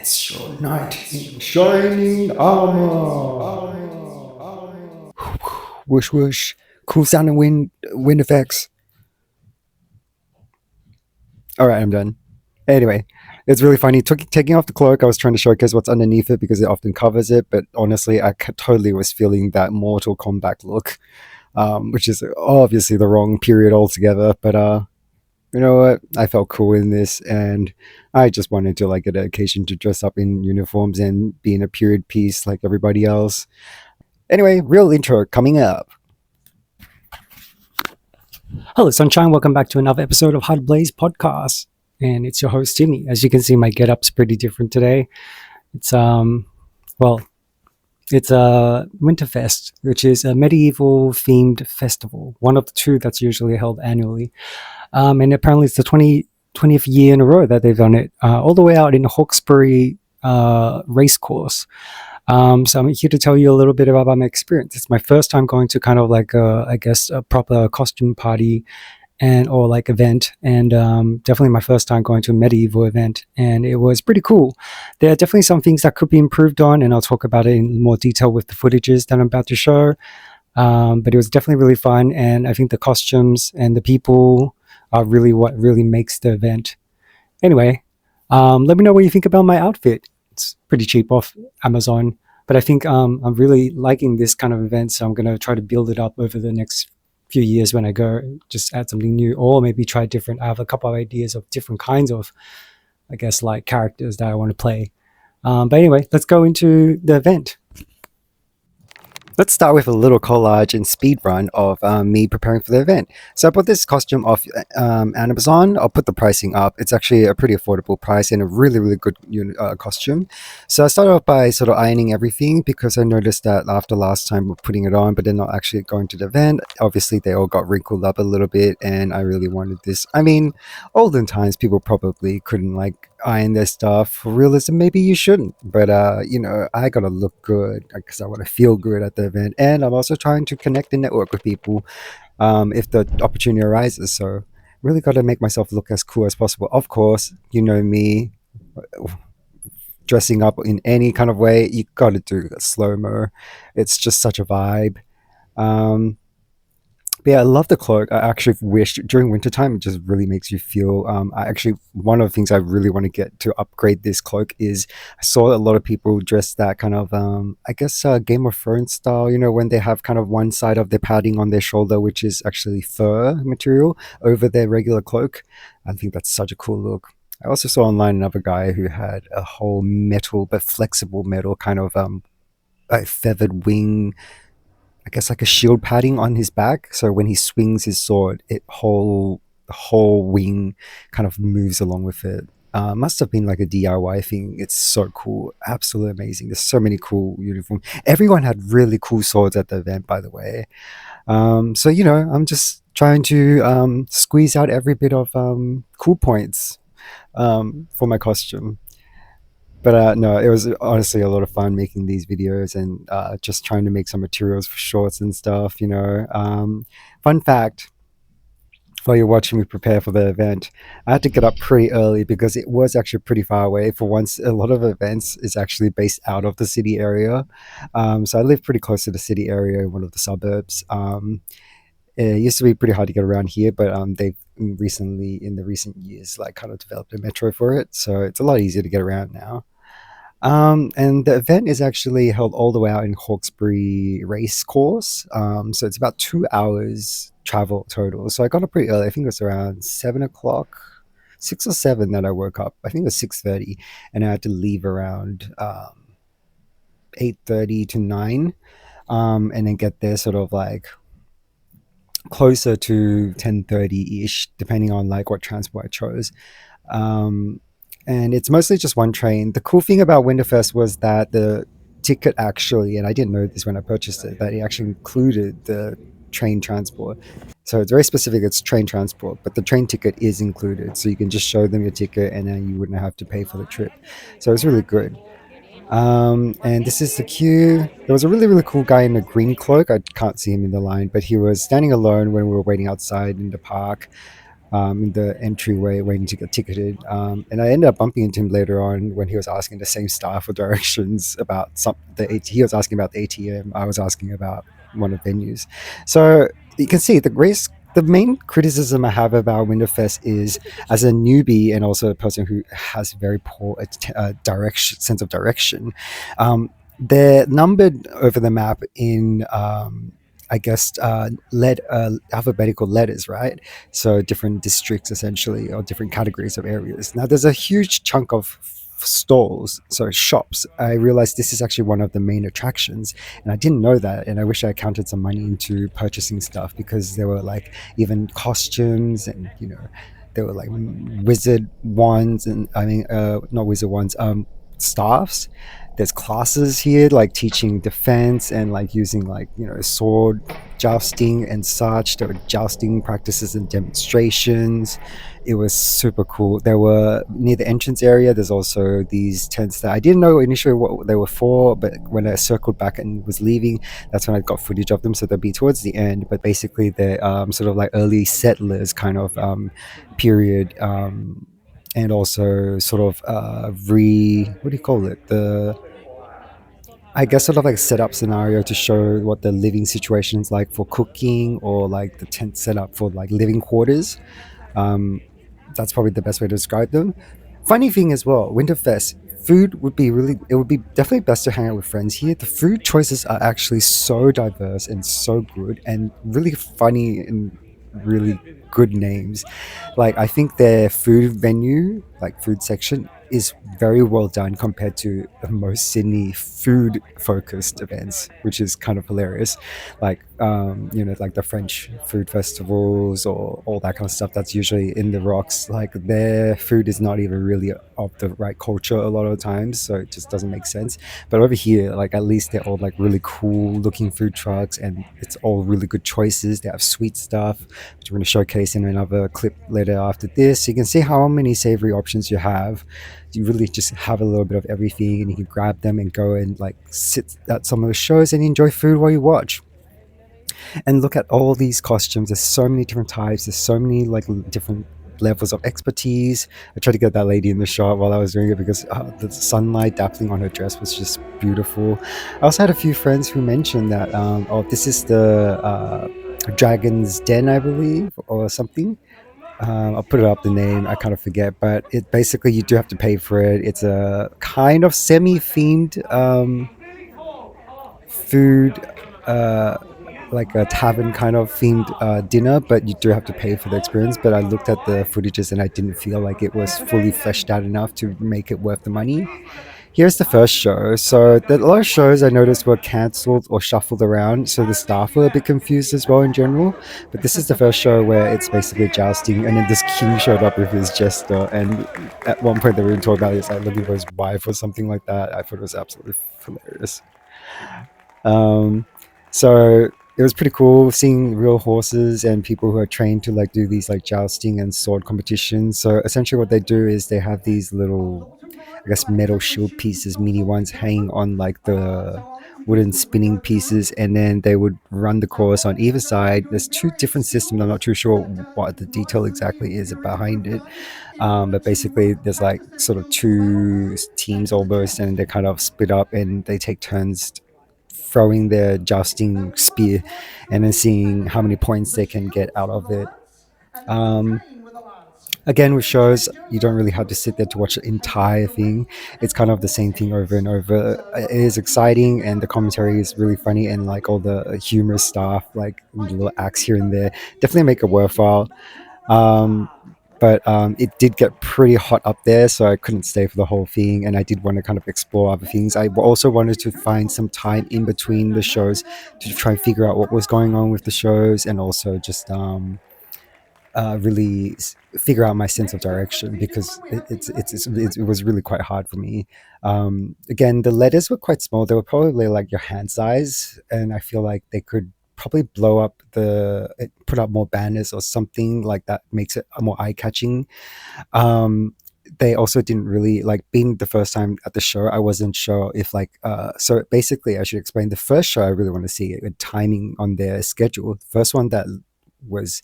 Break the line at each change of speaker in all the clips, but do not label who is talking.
It's your knight in shining armor. Whoosh whoosh. Cool sounding wind effects. Alright, I'm done. Anyway, it's really funny. Taking off the cloak, I was trying to showcase what's underneath it because it often covers it, but honestly, I totally was feeling that Mortal Kombat look, which is obviously the wrong period altogether, but you know what? I felt cool in this, and I just wanted to like get an occasion to dress up in uniforms and be in a period piece like everybody else. Anyway, real intro coming up. Hello, sunshine. Welcome back to another episode of heartablazepodcast, and it's your host Timmy. As you can see, my getup's pretty different today. It's it's a Winterfest, which is a medieval themed festival, one of the two that's usually held annually. And apparently it's the 20th year in a row that they've done it, all the way out in Hawkesbury racecourse. So I'm here to tell you a little bit about my experience. It's my first time going to kind of like a proper costume party or like event, and definitely my first time going to a medieval event, and it was pretty cool. There are definitely some things that could be improved on, and I'll talk about it in more detail with the footages that I'm about to show. But it was definitely really fun, and I think the costumes and the people are really what really makes the event. Anyway, let me know what you think about my outfit. It's pretty cheap off Amazon, but I think I'm really liking this kind of event, so I'm going to try to build it up over the next few years when I go, just add something new, or maybe try different. I have a couple of ideas of different kinds of, I guess, like characters that I want to play. But anyway, let's go into the event. Let's start with a little collage and speed run of me preparing for the event. So I bought this costume off Amazon. I'll put the pricing up. It's actually a pretty affordable price and a really, really good costume. So I started off by sort of ironing everything because I noticed that after last time we're putting it on, but then not actually going to the event. Obviously, they all got wrinkled up a little bit, and I really wanted this. I mean, olden times, people probably couldn't like iron their stuff. For realism, maybe you shouldn't, but I gotta look good because I want to feel good at the event, and I'm also trying to connect and network with people if the opportunity arises. So really got to make myself look as cool as possible. Of course, you know me, dressing up in any kind of way, you got to do a slow-mo. It's just such a vibe. But yeah, I love the cloak. I actually wish during wintertime, it just really makes you feel. One of the things I really want to get to upgrade this cloak is I saw a lot of people dress that kind of, Game of Thrones style, when they have kind of one side of their padding on their shoulder, which is actually fur material over their regular cloak. I think that's such a cool look. I also saw online another guy who had a whole metal, but flexible metal kind of a feathered wing, I guess like a shield padding on his back. So when he swings his sword, the whole wing kind of moves along with it. Must have been like a DIY thing. It's so cool. Absolutely amazing. There's so many cool uniforms. Everyone had really cool swords at the event, by the way. So, I'm just trying to squeeze out every bit of cool points for my costume. But no, it was honestly a lot of fun making these videos and just trying to make some materials for shorts and stuff, Fun fact, while you're watching me prepare for the event, I had to get up pretty early because it was actually pretty far away. For once, a lot of events is actually based out of the city area. So I live pretty close to the city area, one of the suburbs. It used to be pretty hard to get around here, but they've in the recent years, like kind of developed a metro for it. So it's a lot easier to get around now. And the event is actually held all the way out in Hawkesbury race course. So it's about 2 hours travel total. So I got up pretty early. I think it was around 7 o'clock, 6 or 7 that I woke up. I think it was 6:30, and I had to leave around 8:30 to 9, and then get there sort of like closer to 10:30-ish, depending on like what transport I chose. And it's mostly just one train. The cool thing about Winterfest was that the ticket actually, and I didn't know this when I purchased it, that it actually included the train transport. So it's very specific, it's train transport, but the train ticket is included. So you can just show them your ticket and then you wouldn't have to pay for the trip. So it's really good. And this is the queue. There was a really, really cool guy in a green cloak. I can't see him in the line, but he was standing alone when we were waiting outside in the park. in the entryway waiting to get ticketed. And I ended up bumping into him later on when he was asking the same staff for directions about he was asking about the ATM. I was asking about one of the venues. So you can see the main criticism I have about Winterfest is, as a newbie and also a person who has very poor sense of direction, they're numbered over the map in I guess alphabetical letters, right? So different districts essentially, or different categories of areas. Now there's a huge chunk of stalls, so shops. I realized this is actually one of the main attractions, and I didn't know that. And I wish I counted some money into purchasing stuff, because there were like even costumes, and there were like wizard wands, and I mean, not wizard wands, staffs. There's classes here like teaching defense and like using like sword jousting and such. There were jousting practices and demonstrations. It was super cool. There were, near the entrance area, there's also these tents that I didn't know initially what they were for, but when I circled back and was leaving, that's when I got footage of them. So they'll be towards the end, but basically they're sort of like early settlers kind of period, and also sort of what do you call it, the I guess sort of like a setup scenario to show what the living situation is like for cooking, or like the tent setup for like living quarters. um, that's probably the best way to describe them. Funny thing as well, Winterfest food it would be definitely best to hang out with friends here. The food choices are actually so diverse and so good, and really funny, and really good names. Like, I think their food venue, like food section, is very well done compared to most Sydney food focused events, which is kind of hilarious. Like, like the French food festivals or all that kind of stuff that's usually in the rocks. Like, their food is not even really of the right culture a lot of times, so it just doesn't make sense. But over here, like, at least they're all like really cool looking food trucks, and it's all really good choices. They have sweet stuff, which we're going to showcase in another clip later after this. So you can see how many savory options you have. You really just have a little bit of everything, and you can grab them and go and like sit at some of the shows and enjoy food while you watch. And look at all these costumes. There's so many different types. There's so many like different levels of expertise. I tried to get that lady in the shot while I was doing it, because the sunlight dappling on her dress was just beautiful. I also had a few friends who mentioned that, this is the Dragon's Den, I believe, or something. I'll put it up, the name, I kind of forget, but it basically, you do have to pay for it. It's a kind of semi-themed food, uh, like a tavern kind of themed dinner, but you do have to pay for the experience. But I looked at the footages and I didn't feel like it was fully fleshed out enough to make it worth the money. Here's the first show. So a lot of shows I noticed were cancelled or shuffled around, so the staff were a bit confused as well in general. But this is the first show where it's basically jousting, and then this king showed up with his jester, and at one point they were talking about his like looking for his wife or something like that. I thought it was absolutely hilarious. Um, so it was pretty cool seeing real horses and people who are trained to like do these like jousting and sword competitions. So essentially, what they do is they have these little, I guess, metal shield pieces, mini ones, hanging on like the wooden spinning pieces, and then they would run the course on either side. There's two different systems. I'm not too sure what the detail exactly is behind it, but basically there's like sort of two teams almost, and they kind of split up and they take turns throwing their jousting spear, and then seeing how many points they can get out of it. Um, Again, with shows, you don't really have to sit there to watch the entire thing. It's kind of the same thing over and over. It is exciting, and the commentary is really funny, and like all the humorous stuff, like little acts here and there, definitely make it worthwhile. Um, but it did get pretty hot up there, so I couldn't stay for the whole thing, and I did want to kind of explore other things. I also wanted to find some time in between the shows to try and figure out what was going on with the shows, and also just really figure out my sense of direction, because it was really quite hard for me. Again, the letters were quite small. They were probably like your hand size, and I feel like they could probably blow up put up more banners or something like that, makes it more eye-catching. um they also didn't really like, being the first time at the show, I wasn't sure if like so basically I should explain the first show I really want to see, timing on their schedule. The first one that was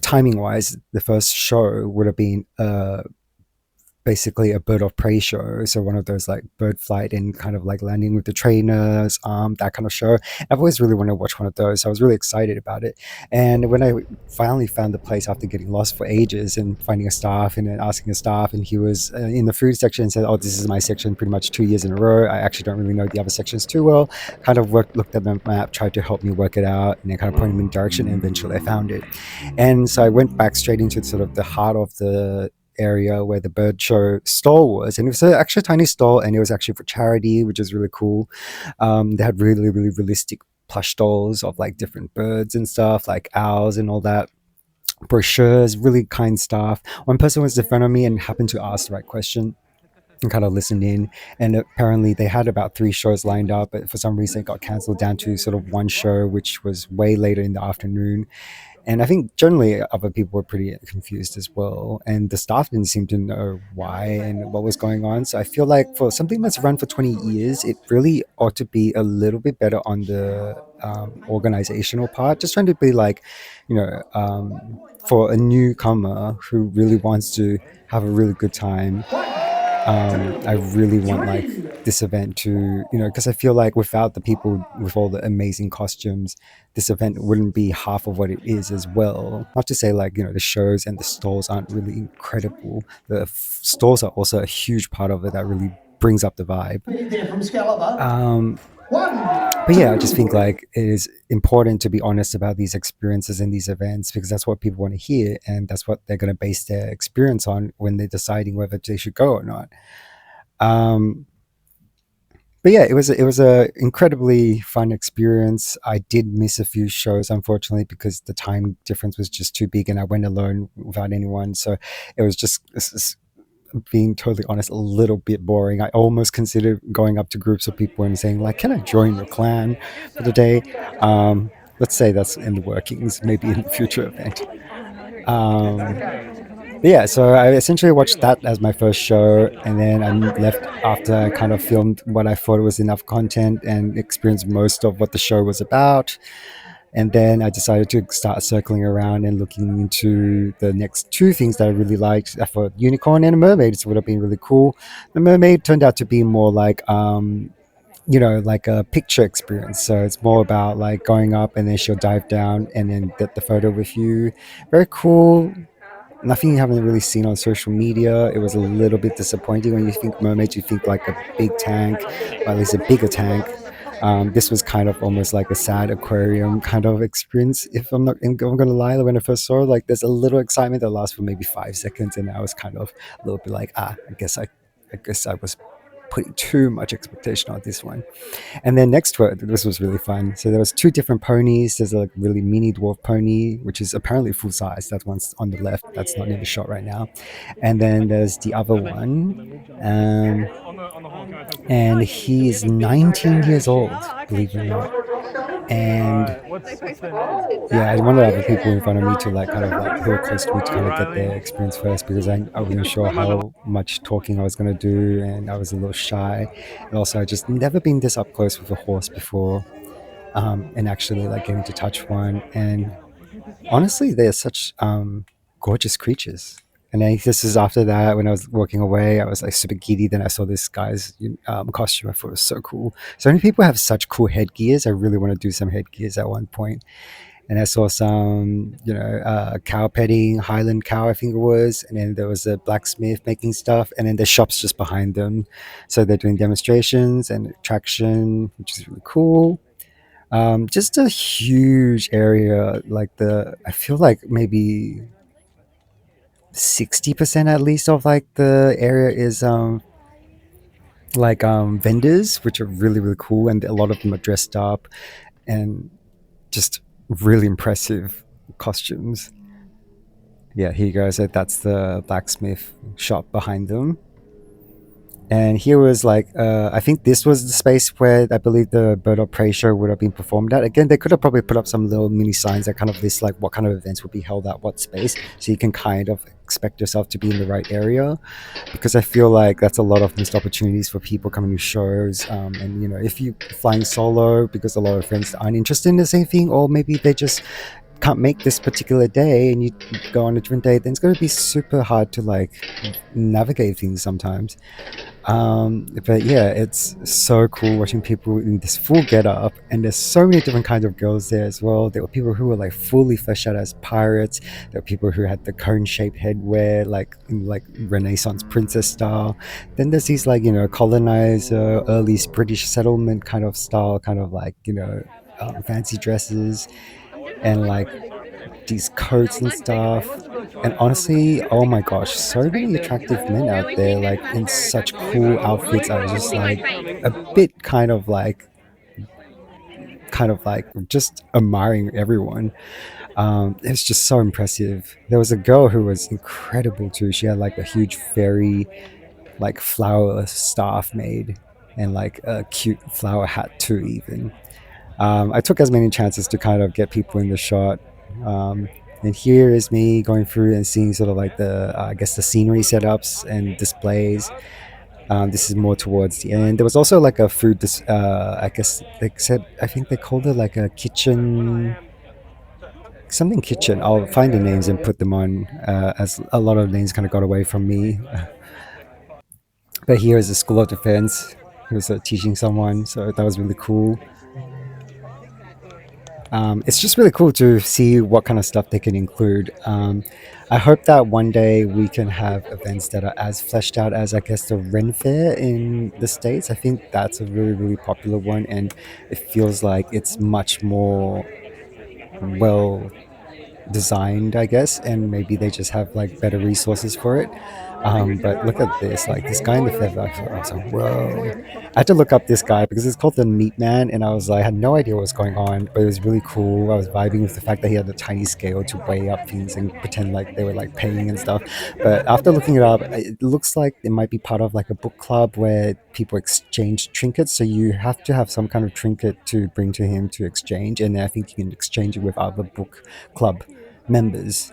timing wise, the first show would have been basically a bird of prey show. So one of those like bird flight and kind of like landing with the trainers, that kind of show. I've always really wanted to watch one of those. So I was really excited about it. And when I finally found the place after getting lost for ages and finding a staff and then asking a staff, and he was in the food section and said, "Oh, this is my section pretty much 2 years in a row. I actually don't really know the other sections too well." Kind of looked at the map, tried to help me work it out, and then kind of pointed me in direction, and eventually I found it. And so I went back straight into sort of the heart of the area where the bird show stall was, and it was actually a tiny stall, and it was actually for charity, which is really cool. They had really realistic plush dolls of like different birds and stuff, like owls and all that, brochures, really kind staff. One person was in front of me and happened to ask the right question and kind of listened in, and apparently they had about 3 shows lined up, but for some reason it got cancelled down to sort of one show, which was way later in the afternoon. And I think generally other people were pretty confused as well. And the staff didn't seem to know why and what was going on. So I feel like for something that's run for 20 years, it really ought to be a little bit better on the organizational part. Just trying to be like, for a newcomer who really wants to have a really good time. I really want like this event to, because I feel like without the people with all the amazing costumes, this event wouldn't be half of what it is as well. Not to say like, the shows and the stalls aren't really incredible. The stalls are also a huge part of it that really brings up the vibe. But yeah, I just think like it is important to be honest about these experiences and these events, because that's what people want to hear, and that's what they're going to base their experience on when they're deciding whether they should go or not. But yeah, it was a incredibly fun experience. I did miss a few shows, unfortunately, because the time difference was just too big, and I went alone without anyone. So it was just, being totally honest, a little bit boring. I almost considered going up to groups of people and saying like, "Can I join your clan for the day?" Let's say that's in the workings, maybe in the future event. Yeah, so I essentially watched that as my first show, and then I left after I kind of filmed what I thought was enough content and experienced most of what the show was about. And then I decided to start circling around and looking into the next 2 things that I really liked. I thought unicorn and a mermaid would have been really cool. The mermaid turned out to be more like like a picture experience. So it's more about like going up and then she'll dive down and then get the photo with you. Very cool. Nothing you haven't really seen on social media. It was a little bit disappointing. When you think mermaids, you think like a big tank, or at least a bigger tank. This was kind of almost like a sad aquarium kind of experience. If I'm going to lie, when I first saw it, like there's a little excitement that lasts for maybe 5 seconds, and I was kind of a little bit like, I guess I was putting too much expectation on this one. And then next to it, this was really fun. So there was 2 different ponies. There's a really mini dwarf pony, which is apparently full size. That one's on the left. That's not in the shot right now. And then there's the other one. And he is 19 years old, believe it or not. And yeah, I wanted other people in front of me to like kind of like who were close to me to kind of get their experience first, because I wasn't sure how much talking I was going to do, and I was a little shy. And also I just never been this up close with a horse before, and actually like getting to touch one. And honestly, they're such gorgeous creatures. And then this is after that, when I was walking away, I was like super giddy. Then I saw this guy's costume. I thought it was so cool. So many people have such cool headgears. I really want to do some headgears at one point. And I saw some, cow petting, Highland cow, I think it was. And then there was a blacksmith making stuff. And then the shop's just behind them. So they're doing demonstrations and attraction, which is really cool. Just a huge area. I feel like maybe 60% at least of like the area is vendors, which are really cool, and a lot of them are dressed up and just really impressive costumes. Yeah, here you go. So that's the blacksmith shop behind them. And here was I think this was the space where I believe the Bird of Prey show would have been performed at. Again, they could have probably put up some little mini signs that kind of list like what kind of events would be held at what space, so you can kind of expect yourself to be in the right area, because I feel like that's a lot of missed opportunities for people coming to shows. And if you're flying solo because a lot of friends aren't interested in the same thing, or maybe they just can't make this particular day and you go on a different day, then it's going to be super hard to like navigate things sometimes. But yeah, it's so cool watching people in this full get up, and there's so many different kinds of girls there as well. There were people who were like fully fleshed out as pirates. There were people who had the cone-shaped headwear, like in like Renaissance princess style. Then there's these like colonizer, early British settlement kind of style, kind of like fancy dresses and like these coats and stuff. And honestly, oh my gosh, so many attractive men out there, like in such cool outfits. I was just like a bit kind of like just admiring everyone. It's just so impressive. There was a girl who was incredible too. She had like a huge fairy like flower staff made and like a cute flower hat too even. I took as many chances to kind of get people in the shot. Um, and here is me going through and seeing sort of like I guess, the scenery setups and displays. This is more towards the end. There was also like a food, I guess they said, I think they called it like a kitchen, something kitchen. I'll find the names and put them on, as a lot of names kind of got away from me. But here is a school of defense who was teaching someone, so that was really cool. It's just really cool to see what kind of stuff they can include. I hope that one day we can have events that are as fleshed out as, I guess, the Ren Fair in the States. I think that's a really, really popular one, and it feels like it's much more well designed, I guess, and maybe they just have like better resources for it. But look at this, like this guy in the feather. I was like, whoa. I had to look up this guy because it's called the Meat Man, and I was like, I had no idea what was going on, but it was really cool. I was vibing with the fact that he had a tiny scale to weigh up things and pretend like they were like paying and stuff. But after looking it up, it looks like it might be part of like a book club where people exchange trinkets. So you have to have some kind of trinket to bring to him to exchange, and then I think you can exchange it with other book club members.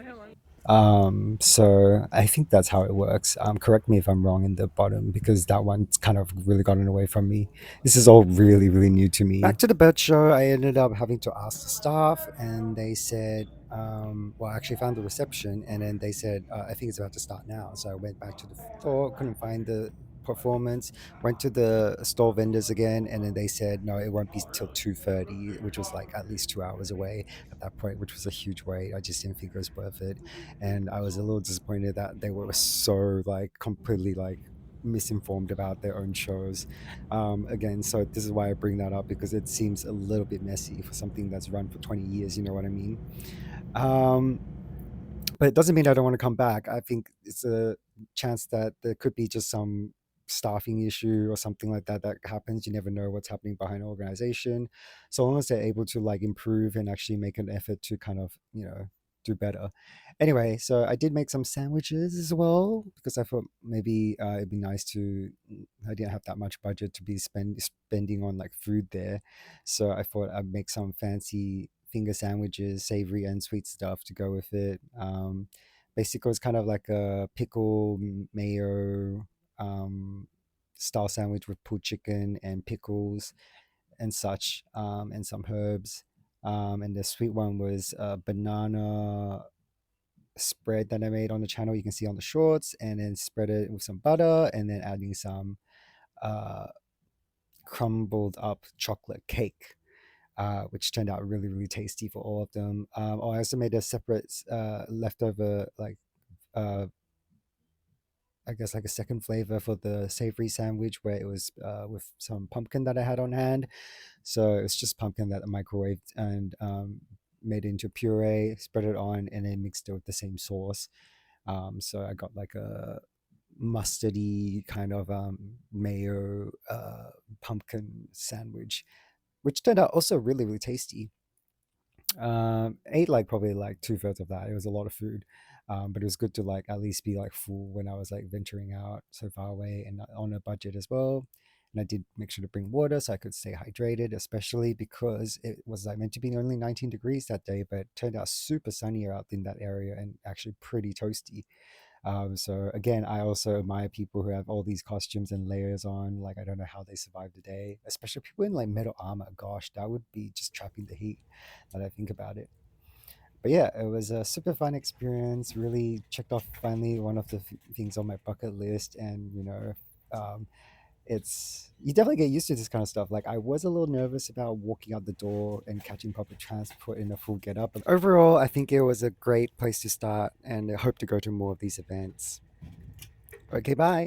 So I think that's how it works. Correct me if I'm wrong in the bottom because that one's kind of really gotten away from me. This is all really, really new to me. Back to the bird show, I ended up having to ask the staff, and they said, well, I actually found the reception, and then they said, I think it's about to start now. So I went back to the floor, couldn't find the performance, went to the store vendors again, and then they said, no, it won't be till 2:30, which was like at least 2 hours away at that point, which was a huge wait. I just didn't think it was worth it, and I was a little disappointed that they were so like completely like misinformed about their own shows. Again, so this is why I bring that up, because it seems a little bit messy for something that's run for 20 years, you know what I mean? um, but it doesn't mean I don't want to come back. I think it's a chance that there could be just some staffing issue or something like that that happens. You never know what's happening behind an organization. So long as they're able to like improve and actually make an effort to kind of, do better. Anyway, so I did make some sandwiches as well because I thought maybe it'd be nice to. I didn't have that much budget to be spending on like food there, so I thought I'd make some fancy finger sandwiches, savory and sweet stuff to go with it. Basically, it's kind of like a pickle mayo style sandwich with pulled chicken and pickles and such, and some herbs. And the sweet one was a banana spread that I made on the channel. You can see on the shorts, and then spread it with some butter, and then adding some uh, crumbled up chocolate cake, which turned out really, really tasty for all of them. Oh, I also made a separate leftover, like, uh, I guess, like a second flavor for the savory sandwich, where it was with some pumpkin that I had on hand. So it was just pumpkin that I microwaved and made it into puree, spread it on, and then mixed it with the same sauce. So I got like a mustardy kind of mayo pumpkin sandwich, which turned out also really, really tasty. Ate like probably like two-thirds of that. It was a lot of food, but it was good to like at least be like full when I was like venturing out so far away and on a budget as well. And I did make sure to bring water so I could stay hydrated, especially because it was like meant to be only 19 degrees that day, but it turned out super sunny out in that area and actually pretty toasty. So again, I also admire people who have all these costumes and layers on. Like, I don't know how they survive the day, especially people in like metal armor. Gosh, that would be just trapping the heat. Now that I think about it. But yeah, it was a super fun experience. Really checked off finally one of the things on my bucket list, and um, it's you definitely get used to this kind of stuff. Like I was a little nervous about walking out the door and catching public transport in a full get up. But overall, I think it was a great place to start, and I hope to go to more of these events. Okay, bye.